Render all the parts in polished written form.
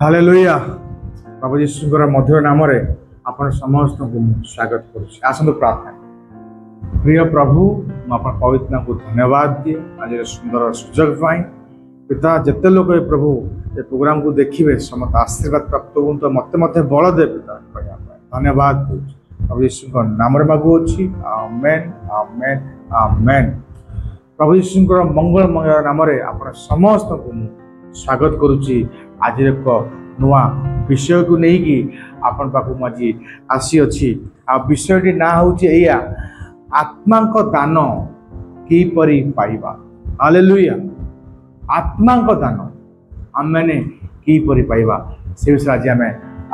Hallelujah. प्रभु यीशुଙ୍କର मधुर नाम रे आपण समस्त को स्वागत करूँ। आसंतु प्रार्थना। प्रिय प्रभु आपण पवित्र को धन्यवाद दिए आज सुंदर सुजोग पाई। पिता जिते लोग प्रभु ये प्रोग्राम को देखिए समस्त आशीर्वाद प्राप्त हो तो मत बल दे पिता धन्यवाद दूँ। प्रभु यीशु नाम मागु अच्छी आमेन आमेन आमेन। प्रभु यीशु मंगलमय नाम रे आपण समस्त को स्वागत करुच्ची। आज एक नुआ विषय को लेकिन आपण पाखु आज आसी अच्छी आ विषयटी ना हूँ आत्मा दान किपरि पाइबा। हालेलुया। आत्मा दान आम मैंने किपरि पाइबा से विषय आज आम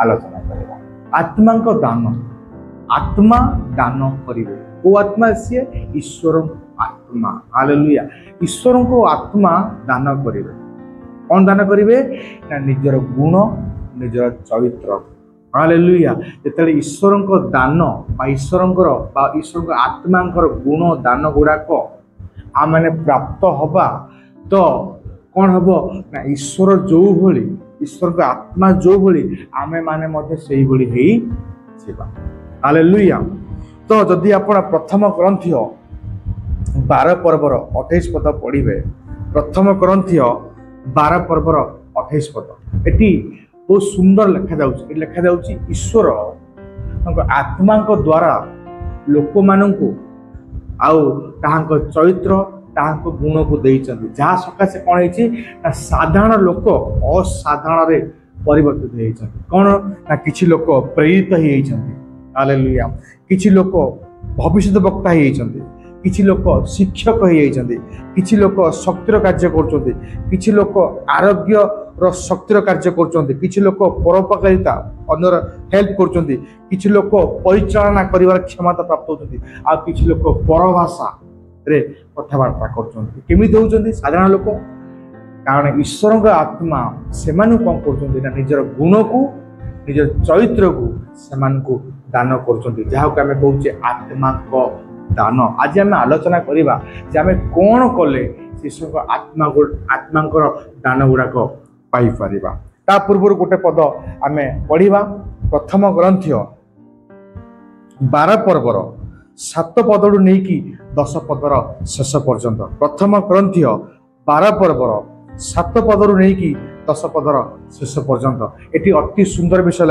आलोचना करवा। आत्मा दान आत्मा दान करिवे को आत्मा सी ईश्वर आत्मा। हालेलुया। ईश्वर को आत्मा दान करिवे कौन दान करिवे ना निजर गुण निजर चरित्र। हालेलुया। जेतेले ईश्वर को दान बा ईश्वर आत्मा गुण दान गुड़ाक आम मैंने प्राप्त हवा तो कौन हम ना ईश्वर जो भली ईश्वर को आत्मा जो भली आमे माने मध्य से ही भली हेई छिबा। हालेलुया। तो जदि आपण प्रथम ग्रंथीय 12 पर्वर 28 पद पढ़िबे प्रथम ग्रंथीय 12 पर्वर 28 पद एटी बहुत सुंदर लिखा जाउची ईश्वर आत्मा द्वारा लोक मानू आउ ताहांको चरित्र ताहांको गुण को देइचंती जहाँ सकाशे कौन है साधारण लोक असाधारण रे परिवर्तित होइचंती। कौन ना किछि लोक प्रेरित होइचंती। हालेलुया। किछि लोक भविष्य वक्ता होइचंती किछि लोक शिक्षक होइचंती किछि लोक शक्तिर कार्य करचंती किछि लोक आरोग्य रो शक्तिर कार्य करचंती किछि लोक परोपकारिता अन्यर हेल्प करचंती किछि लोक परिचालना करिवार क्षमता प्राप्त होचंती आ किछि लोक परभाषा रे कथावार्ता करचंती। केमिति होचंती साधारण लोक कारण ईश्वर आत्मा सेमानु कोन करचंती ना निजर गुण को निजर चरित्र को सेमानकु दान करचंती जहा को हमें कहूचे आत्मा को दान। आज आम आलोचना करवा जे आम कौन कले ईश्वर आत्मा दान गुड़ाक पाई परिबा। ता पूर्व गोटे पद आम पढ़िबा प्रथम ग्रंथीय 12 पर्वर 7 पदरु नेकी 10 पदर शेष पर्यंत प्रथम ग्रंथीय 12 पर्वर 7 पदरु नेकी 10 पदर शेष पर्यंत एटी अति सुंदर विषय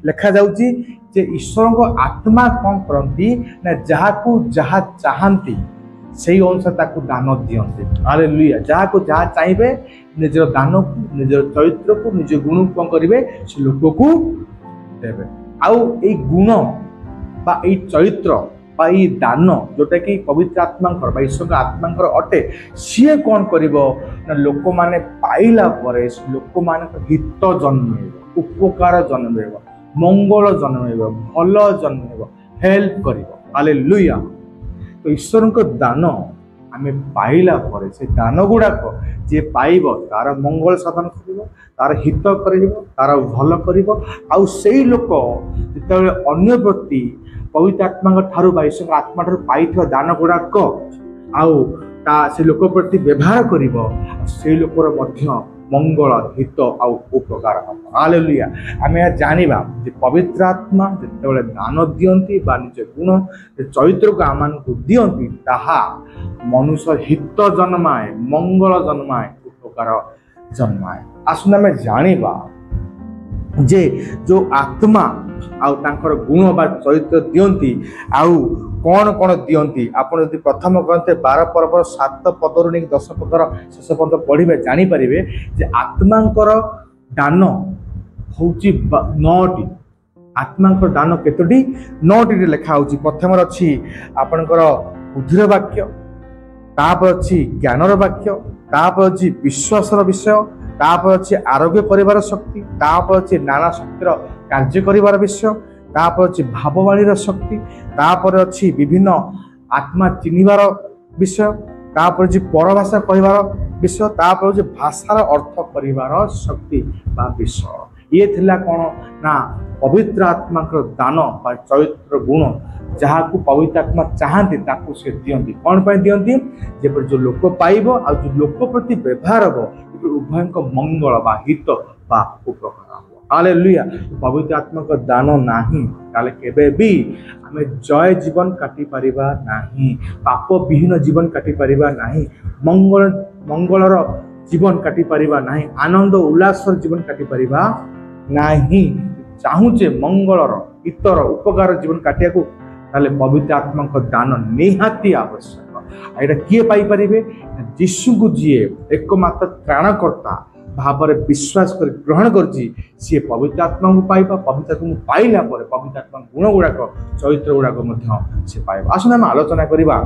लिखा जाउची जे ईश्वर को आत्मा कौन करती ना जहा को जहा चाहती से अनुसार ताकू दान दियंते। हालेलुया। जहा को जहा चाहिए निजर दान को निजर चरित्र को निज गुण को कौन करेंगे से लोक को देवे। आउ ए गुण बा ए चरित्र बा ए दान जोटा कि पवित्र आत्मा ईश्वर आत्मा अटे सी कौन करिवो ना लोक माने पाइला परे लोक मान हित जन्म उपकार जन्म मंगल जन्म भल जन्म हेल्प कर। हालेलुया। तो ईश्वर को दान आम पाइला परे से दान गुड़ाक जे पाइब तार मंगल साधन कर तार हित कर तार भल कर आउ से लोक जिते अन्य व्यक्ति पवित्र आत्मा ठारू ईश्वर आत्मा ठारू पाई दान गुड़ाक आउ से लोक प्रति व्यवहार कर से लोकर मध्य मंगल हित आउ उपकार हम। हालेलुया। आम जानिबा जे पवित्र आत्मा जिते दान दियंती बा निज गुण चरित्र को आम दियंती ताहा मनुष्य हित जन्माए मंगल जन्माए उपकार जन्माए। आसुन आम जानिबा जे जो आत्मा आउ तांकर गुण बा चरित्र दियंती आउ कौन कौन दियंती आपण यदि प्रथम ग्रंथ 12 पर्वर 7 पदरु नहीं 10 पदर शेष पद पढ़िबे जानि परिबे जे आत्मांकर दान होउची 9टी। आत्मांकर दान केतोटी 9टी लिखा होउची। प्रथम अछि आपनकर बुद्धिर वाक्य तापर अछि ज्ञानर वाक्य तापर अछि विश्वासर विषय तापर अछि आरोग्य करिवार शक्ति तापर अछि नाना शक्तिर कार्य करिवार विषय तापर अछि भाववाणीर शक्ति तापर अछि विभिन्न आत्मा चिन्हिबार विषय तापर अछि परभाषा कहिबार विषय तापर अछि भाषार अर्थ करिवार शक्ति बा विषय ये थिला कौन ना पवित्र आत्मा दान बा चरित्र गुण जहाँ को पवित्र आत्मा चाहती ताकू से दियंती कौन पाई दियंती जेपर जो लोक पाइबो आ जो लोक प्रति व्यवहार हो उभय मंगल बा हित बा उपकार हो हालेलुया पवित्र आत्मा को दान नाही ताले केबे भी आमे जय जीवन काटी परिबा नाही पाप विहीन जीवन काटी परिबा नाही मंगलर जीवन काटी परिबा नाही आनंद उल्लासर जीवन काटी परिबा नाही चाहूचे मंगलर हितर उपकार जीवन काटिया को ताले पवित्र आत्मा को दान निहाती आवश्यक एटा किए पाई परिबे यीशु को जीए एकमात्र त्राणकर्ता भाव विश्वास कर ग्रहण करछि सी पवित्र आत्मा को पाइबा पवित्र आत्मा को पाइला पर पवित्र आत्मा गुण गुड़ाक चरित्र गुड़ाक मध्य से पाइबा आसना हम आलोचना करबा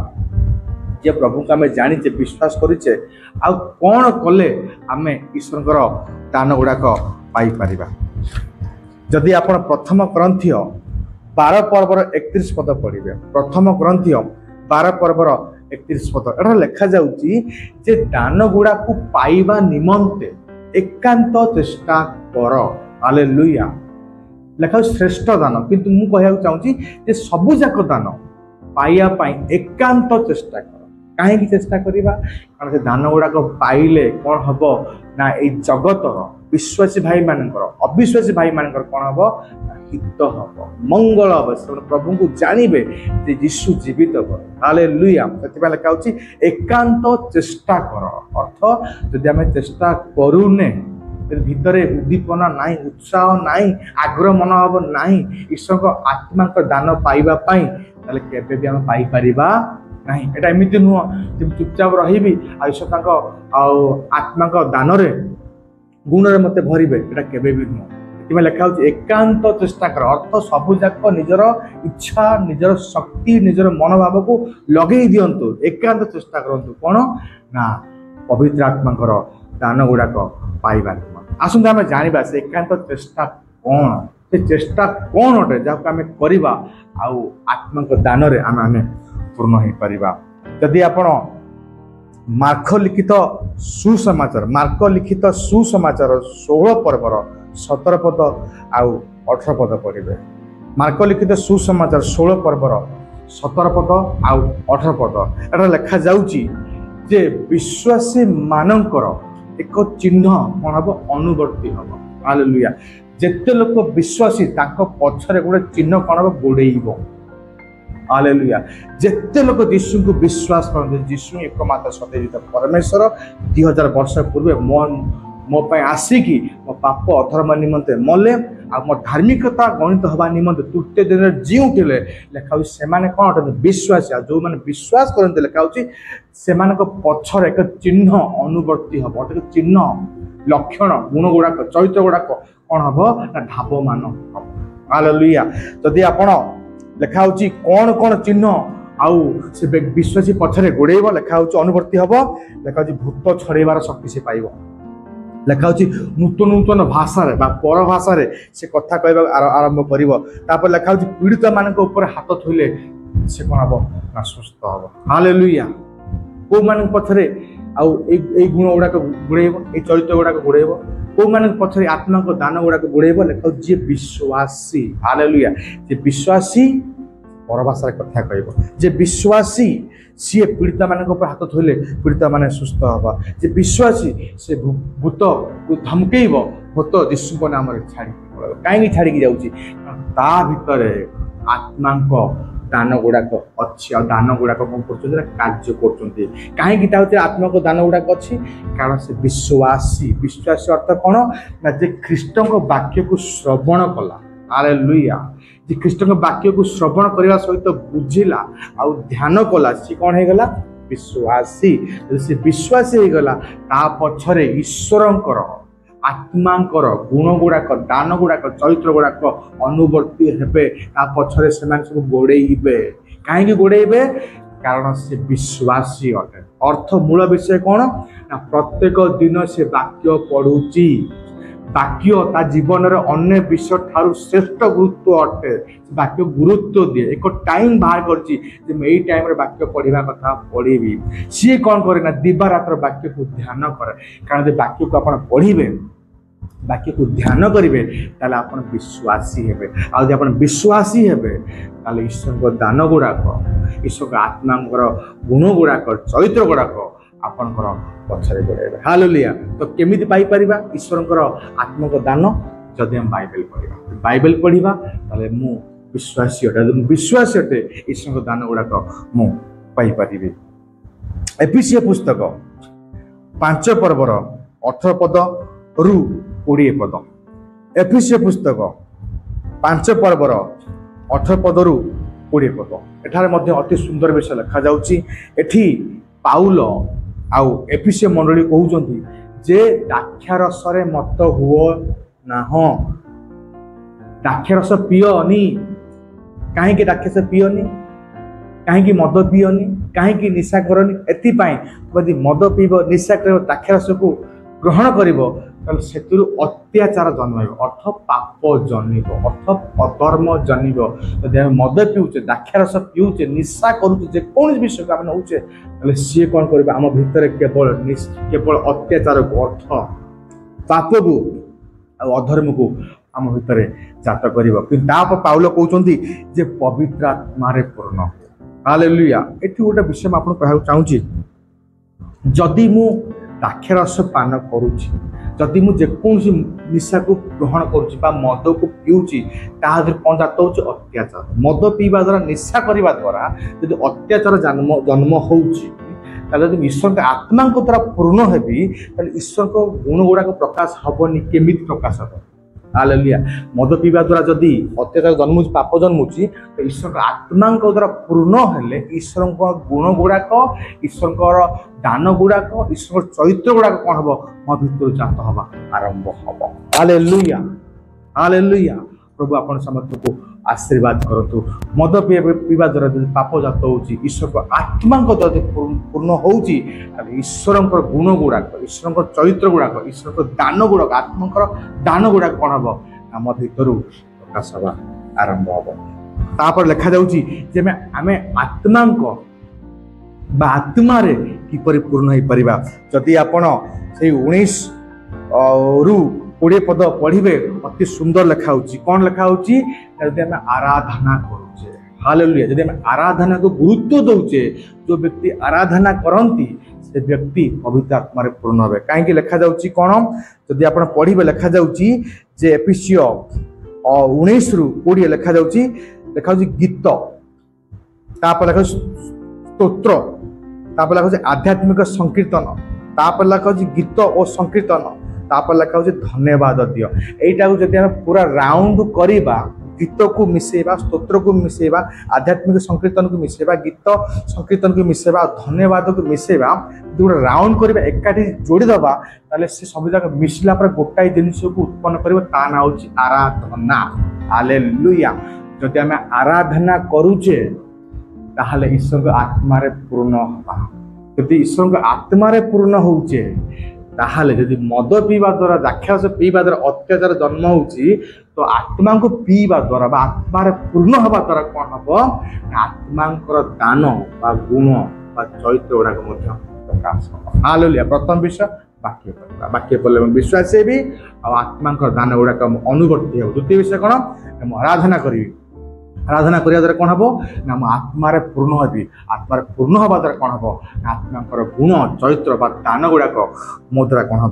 जे प्रभु को आम जानिचे विश्वास करिचे आ कौन कले आम ईश्वर दान गुड़ाक पाई परिबा जदि आपण प्रथम ग्रंथीय 12 पर्वर 31 पद पढ़िबे प्रथम ग्रंथीय 12 पर्वर 31 पद एटा लिखा जाउची जे दान गुड़ा को पाइबा निमंते एकांत चेष्टा कर हालेलुया लिखा श्रेष्ठ दान किंतु मु कहया चाहूची जे सबु जाक दान पाइया पाई एकांत चेष्टा कर कहीं चेष्टा करिबा कारण से दान गुड़ा को पाइले कौन हबो ना ए जगतर विश्वासी भाई मानकर अविश्वासी भाई मानकर कौन हबो हित हबो मंगल हबो से प्रभु को जानिबे जे यीशु जीवित कर हालेलुया सेतिबा लिखा होची एकांत चेष्टा कर अर्थ जदि आमे चेष्टा करूने भितरे उद्दीपना नाही उत्साह नाही आग्रह मनोभाव नाही ईश्वर को आत्मा को दान पाइबा पाई ताले केबे भी हम पाई परिबा नहीं एटा एमिति नुह चुपचाप रही ईश्वर आत्मा को दान गुण रे मते भरिबे एटा केबे भी नुह लिखा हो एकांत चेष्टा कर अर्थ सबुजाक निजर इच्छा निजर शक्ति निजर मनोभाव को लगे दिंतु एकांत चेष्टा करंतु कौन ना पवित्र आत्मा दान गुड़ाक पाइबा आसते आम जाना से एकांत चेष्टा कौन से चेष्टा कौन अटे जहाँ आम करवा आत्मा दान आम पूर्ण हो पारिबा यदि आपण मार्क लिखित सुसमाचार 16 पर्वर 17 पद आउ 18 पद पढ़े मार्क लिखित सुसमाचार 16 पर्वर 17 पद आउ 18 पद एटा लिखा जाउची जे विश्वासी मानकर एक चिन्ह कौन हम अनुवर्ती हम हालेलुया जेते लोक विश्वासी ताको पछरे गोटे चिन्ह कौन हम गोड़ेइबो हालेलुया जेते लोक यीशु को विश्वास करते यीशु एकमात्र सदैवित परमेश्वर 2000 वर्ष पूर्व मो पाई आसिकी मो पाप अधर्म निमंते मले आ मो धार्मिकता गणित हवा निमंते तृतीय दिन जीउठिले लेखा से कौन अटंती विश्वासी जो मैंने विश्वास करते लेखा से पछर एक चिन्ह अनुवर्ती हम एक चिन्ह लक्षण गुण गुड़ाक चरित्र गुड़ाक कौन हम ना ढाबमान हम हालेलुया जदि आपण लेखा कौन कौन चिन्ह आउ से विश्वासी पछरे गोड़ेब लेखा अनुवर्ती हम लेखा भूत छड़ेबार शक्ति से पाइब लेखा नूतन नूतन भाषा पर भाषा से कथा कह आरंभ कर लेखा पीड़ित मान हाथ थोले से कौन हम ना सुस्थ हम हालेलुया को मान पछरे गुण गुड़ाक गोड़ेब ये चरित्र गुड़ाक गोड़ेब को मान पछरे आत्मा को दान गुड़ाक गोड़ेब लेखा जी विश्वासी हालेलुया जे विश्वासी पर भाषा कथा कह जे विश्वासी सी पीड़िता मान हाथ धोले पीड़िता मान सुस्थ हवा जे विश्वासी से भूत को धमकेब भूत यीशु नाम छाड़ी कहीं छाड़ी जाऊँगी ता भितर आत्मा दान गुड़ाक अच्छी और दान गुड़ाक कौन कर कार्य कर आत्मा को दान गुड़ाक अच्छी कारण से विश्वासी विश्वासी अर्थ कौन ना जे ख्रीष्ट वाक्य को श्रवण कला हालेलुया जे ख्रीष्ट वाक्य को श्रवण करने सहित बुझिला आ ध्यान कला सी कौन हो गला विश्वासी से विश्वासी हो गला ता पछरे ईश्वरंकर आत्मांकर गुण गुड़ाक दान गुड़ाक चरित्र गुड़ाक अनुवर्ती हेबे ता पछरे सेमान सब गोड़ेइबे काहेकि गोड़ेइबे कारण से विश्वासी अटे अर्थ मूल विषय कौन ना प्रत्येक दिन से वाक्य पढ़ुची वाक्य ता जीवन अन्य विषय ठारू श्रेष्ठ गुरुत्व अटे वाक्य गुरुत्व दिए एक टाइम बाहर कर टाइम वाक्य पढ़ा कथा पढ़ी सी कौन करे ना दिवा रात्र वाक्य को ध्यान करे कारण वाक्य को आप पढ़े वाक्य को ध्यान करेंगे ताले आपण विश्वासी हेबे आ जदि आपण विश्वासी हेबे ताले ईश्वर को दान गुड़ाक ईश्वर को आत्मा गुण गुड़ाक चरित्र गुड़ाक आपणकर पछरे गुड़ाइबे हालेलुया। तो केमिति पाई परिबा ईश्वरकर आत्मा को दान जदि हम बाइबल पढ़िबा ताले मु विश्वासी अटे विश्वासी अटे ईश्वर को दान गुड़ाक मु पाई परिबे। एफिसिय पुस्तक 5 पर्वर 18 पद रु 20 पद एफिसिय पुस्तक 5 पर्वर 18 पद रु 20 पद एठारे मध्य अति सुंदर विषय लिखा जाउची। एठी पाउल आउ एफिसिय मंडली कहउचंती जे दाक्षारस रे मत हुओ ना हो दाक्षारस पियोनी काहे दाक्षारस पियोनी काहे मद पियोनी काहे निशा करनी एति पाई यदि मद पीब निशा कर दाक्षारस को ग्रहण करिवो ताले सेतुरु अत्याचार जन्म अर्थ पाप जन्म अर्थ अधर्म जन्म यदि हम मद पीऊचे दाक्षारस पीऊचे निशा करूचे जे कौन विषय को आम नौचे ताले सी कौन करिबा आम भितर केवल अत्याचार को अर्थ पाप को अधर्म को आम भितर जात करिवो कि पाउल कहउचंती जे पवित्र आत्मा रे पूर्ण हालेलुया। एठी गोटे विषय मैं आपको कहना चाहूँगी जदि मु दाक्षारस पान करुच्ची जदि मु जेकोसी निशा को ग्रहण करुच्ची बा मद को पीऊँची तादर कौन जात होची अत्याचार मद पीवा द्वारा निशा करने द्वारा यदि अत्याचार जन्म होउची ताले ईश्वर के आत्मा द्वारा पूर्ण हेबी ताले ईश्वर को गुण गुड़ाक प्रकाश हबनी केमिति प्रकाश हम हालेलुया। मद पीवा द्वारा जदि अत्याचार जन्मुची पाप जन्मुची तो ईश्वर आत्मा द्वारा पूर्ण हेले ईश्वर गुण गुड़ाक ईश्वर दान गुड़ाक ईश्वर चरित्र गुड़ाक कौन हम मो भीतर जात हवा आरंभ हम हालेलुया हालेलुया। प्रभु आपण समस्त को आशीर्वाद करतु मद पीवा द्वारा जो पाप जात होची ईश्वर को आत्मा द्वारा पूर्ण होची ईश्वर गुण गुड़ाक ईश्वर चरित्र गुड़ाक ईश्वर दान गुड़ाक आत्मा दान गुड़ाक कौन हम आम भीतर प्रकाश हवा आरंभ हम तापर लिखा जाउची जे आमे आत्मा बा आत्मा रे किपरि पूर्ण हो परिबा जदि आपण से 19 रु 20 पद पढ़िबे अति सुंदर लिखा होची कौन लिखा होची जदि आमे आराधना करूचे हालेलुया जदि आमे आराधना को गुरुत्व दउचे जो व्यक्ति आराधना करंती से व्यक्ति पवित्र आत्मा रे पूर्ण होबे काहे लिखा जाउची कोन जदि आपण पढ़िबे लिखा जाउची जे एफिसिय 19 रु 20 लिखा जाउची गीत तापर लिखा स्तोत्र तापर लिखा आध्यात्मिक संकीर्तन तापर लिखा गीत और संकीर्तन तापर लिखा धन्यवाद दियो एटा को जदि हम पूरा राउंड करिबा गीत को मिसेबा स्तोत्र को मिसेबा आध्यात्मिक संकीर्तन को मिसेबा गीत संकीर्तन को मिसेबा धन्यवाद को मिसेबा पूरा राउंड करिबा एकाठी जोड़ी दबा ताले से सब जगह मिसला पर गोटाई जिनिस को उत्पन्न करिबा ता ना होची आराधना हालेलुया। जदि हम आराधना करूचे ताहले ईश्वर को आत्मा रे पूर्ण होबा जदि ईश्वर को आत्मा रे पूर्ण होउचे ताहले जदि मद पीवा द्वारा दाक्षारस पीवा द्वारा अत्याचार जन्म होची तो आत्मा को पीवा द्वारा बा आत्मा रे पूर्ण हवा द्वारा कौन हम आत्मा दान बा गुण बा चरित्र गुड़ाक प्रकाश हम हालेलुया। प्रथम विषय वाक्य पढ़ले विश्वास भी आत्मा दान गुड़ाक अनुवर्ती हो। द्वितीय विषय कौन आराधना करी आराधना करिया द्वारा कौन हम ना आत्मा रे पूर्ण होबी आत्मा रे पूर्ण हवा द्वारा कौन हम आत्मा गुण चरित्र बा दान गुड़ाक मो द्वारा कौन हम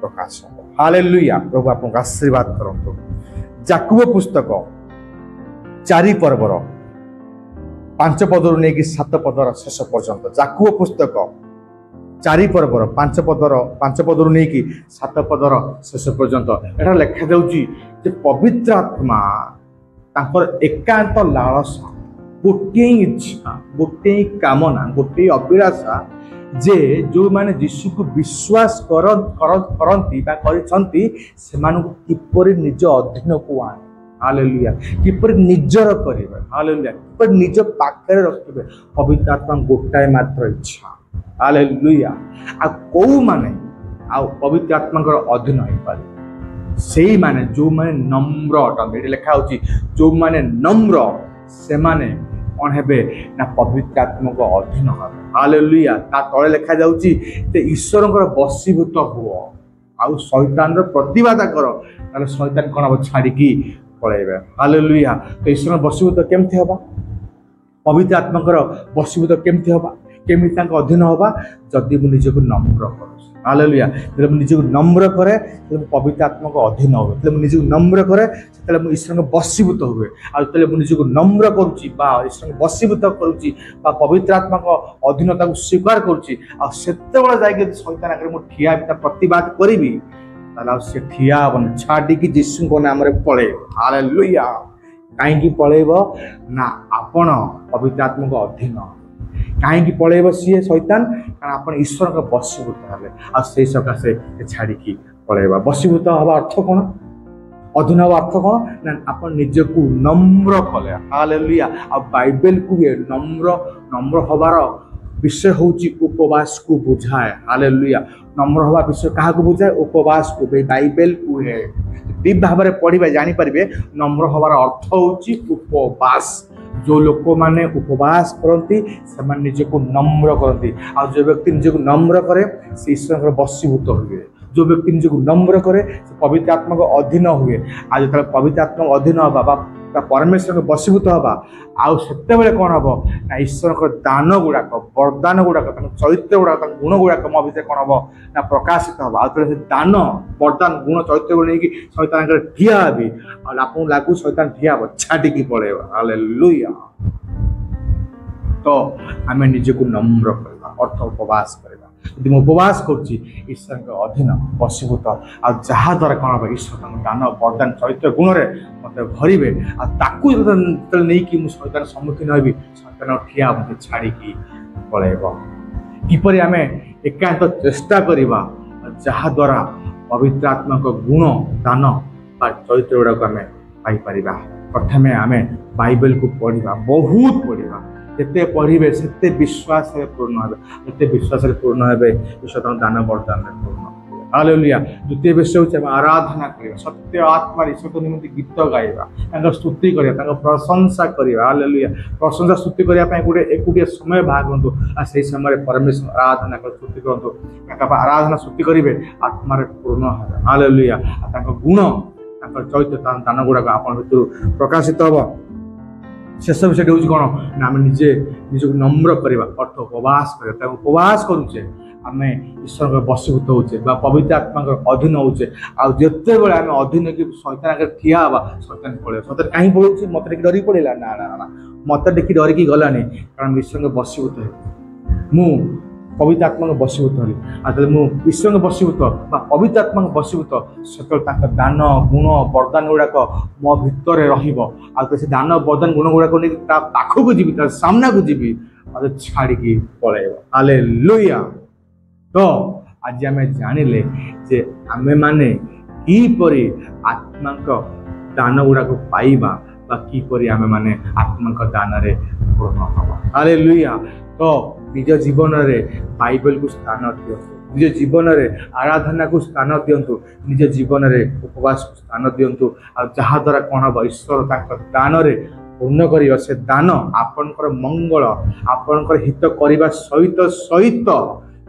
प्रकाश हम हालेलुया। प्रभु आपको आशीर्वाद करंतु। याकूब पुस्तक 4 पर्वर 5 पदरु नेकी 7 पदर शेष पर्यंत याकूब पुस्तक 4 पर्वर 5 पदरु नेकी 7 पदर शेष पर्यंत एटा लिखा जाउची जे पवित्र आत्मा तांकर एकांत लालसा गोटे इच्छा गोटे कामना गोटे अभिलाषा जे जो माने यीशु को विश्वास करंती बा करिसंती सेमानकु किपरि निज अधीन को आने हालेलुया किपरि निजर करिवे हालेलुया किपरि निज पाखरे रखिबे पवित्र आत्मा गोटाए मात्र इच्छा हालेलुया आ को माने आ पवित्र आत्मा अधीन हो पारे सेही माने जो माने नम्र अटंती लिखा होची जो माने नम्र से माने कौन हेबे ना पवित्र आत्मा को अधीन हेबे हालेलुया। ता तळे लिखा जाउची ते ईश्वर बसीभूत हुओ आउ शैतान प्रतिबाद कर ताले शैतान कौन हम छाड़ी पलैबे। हालेलुया। तो ईश्वर बसीभूत केमती हवा पवित्र आत्माकर बसीभूत केमती हवा केमी अधीन हवा जदि मुझे निजक नम्र कर। हालेलुया। जब मुझे निजक नम्र करे पवित्र आत्मा को अधीन हुए। जब मुझे निजक नम्र करे से ईश्वर बसीभूत हुए। आते मुझे निजक नम्र करुच्ची ईश्वर बसीभूत करुच्ची पवित्र आत्मा को अधीनता को स्वीकार करुच्ची जाके शैतान आगे मुझे ठिया प्रतिवाद करी सी ठिया हेन छाड़ी जीशु नाम पलैब। हालेलुया। कहीं पलैब ना आपण पवित्र आत्मा को अधीन कहीं पलैब सी शैतान कारण आप ईश्वर का बसीभूत हेले आई सकाशे छाड़ी पलैब। बसीभूत हवा अर्थ कौन अधीन हवा अर्थ कौन ना आप निजक नम्र कले। हालेलुया। आ बाइबल को नम्र नम्र हबार विषय हूँ उपवास को बुझाए। हालेलुया। नम्र हवा विषय क्या बुझाए उपवास को बाइबल को है दीप भाव में पढ़े जानीपारे नम्र हबार अर्थ हूँ उपवास। जो लोक मैंने उपवास करती से निजक नम्र करती आ जो व्यक्ति निजक नम्र करे से ईश्वर बसीभूत हुए। जो व्यक्ति निजक नम्र करे से पवित्र आत्मा को अधीन हुए। आज जो पवित्र आत्मा को अधीन हवा परमेश्वर को बसीभूत हवा आउ से कौन हम ना ईश्वर को दान गुड़ाक वरदान गुड़ाक चरित्र गुड़ाक गुण गुड़ाक मो भर कौन हम ना प्रकाशित हम आउ दान वरदान गुण चरित्र को लेकिन शैतान ठिया हेबी आप लागू शैतान ठिया हम छाड़ी पलैब। हालेलुया। तो आम निजक नम्र करवा अर्थ उपवास करवा। यदि मैं उपवास करुच्ची ईश्वर के अधीन बसीभूत आ जहाद्वारा कौन हम ईश्वर दान वरदान चरित्र गुण में मत भरवे आईकि शैतान सम्मुखीन होबी शैतान ठिया मत छाड़ी पलैब। किपरि आम एकांत चेष्टा करवा जहाद्वारा पवित्र आत्मा को गुण दान चरित्र गुड़ाक आम पाइपर। प्रथम आम बाइबल को पढ़ा बहुत पढ़ा जिते पढ़े से विश्वास पूर्ण हे विश्वास पूर्ण हे ईश्वर दान वरदान पूर्ण। हालेलुया। द्वितीय विषय हूँ आराधना करवा सत्य आत्मा ईश्वर निम्ति गीत गाइबा स्तुति करवा प्रशंसा करवा। हालेलुया। प्रशंसा स्तुति करने गोटे एकुटिया समय बाहर करूँ से समय परमेश्वर आराधना कर स्तुति करूँ आराधना स्तुति करेंगे आत्मा पूर्ण हे। हालेलुया। गुण चरित्र दान गुड़ाक आप प्रकाशित हम। शेष विषय हूँ कौन ना आम निजे निजक नम्र करवा अर्थ उपवास कर उपवास करुचे आम ईश्वर को बसीभूत होचे पवित्र आत्मा अधीन होचे आते बड़े आम अधीन कि शैतान आगे ठिया हवा शैतान पड़े शैतान कहीं पड़े मत देखिए डरी पड़ेगा ना ना ना मत देखिए डरिकी गलानी कारण ईश्वर को बसीभूत है मु पवित्र आत्मा को बसीभूत हली आते मुझे ईश्वर को बसीभूत पवित्र आत्मा को बसीभूत से दान गुण वरदान गुड़ाक मो भितर रही से दान वरदान गुण गुड़ाक नहीं पाखक जी सामना को जी छाड़ी पलैब। हालेलुया। तो आज आम जानिले जे आमे माने किपरि आत्मा दान गुड़ाक पाइबा किपरि आमे माने आत्मा दान रे पूर्ण हवा। हालेलुया। तो निज जीवन में बाइबल को स्थान दिंतु निज जीवन में आराधना को स्थान दिंतु निज जीवन में उपवास को स्थान दिंतु जहाद्वारा कौन हम ईश्वर दान रे पूर्ण कर से दान आपणकर मंगल आपणकर हित करने सहित सहित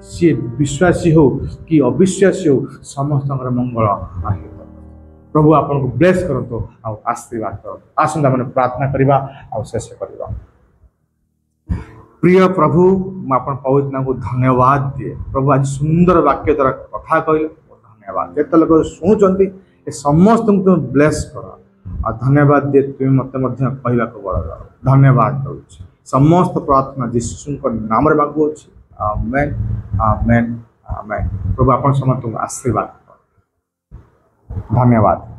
सी विश्वासी हो कि अविश्वासी हो समस्त मंगल हित। प्रभु आपन को ब्लेस करंतु आशीर्वाद करो। आसंता मैंने प्रार्थना करवा आ शेष करवा। प्रिय प्रभु मुझे पवित्र को धन्यवाद दिए। प्रभु आज सुंदर वाक्य द्वारा कथा कहले धन्यवाद। जिते लोग शुणुंट समस्त तुम ब्लेस कर और धन्यवाद दिए तुम मत कहला बड़ धन्यवाद दूँ। समस्त प्रार्थना जीशु नाम मांगू। आमेन आमेन आमेन। प्रभु आप समस्त आशीर्वाद। धन्यवाद।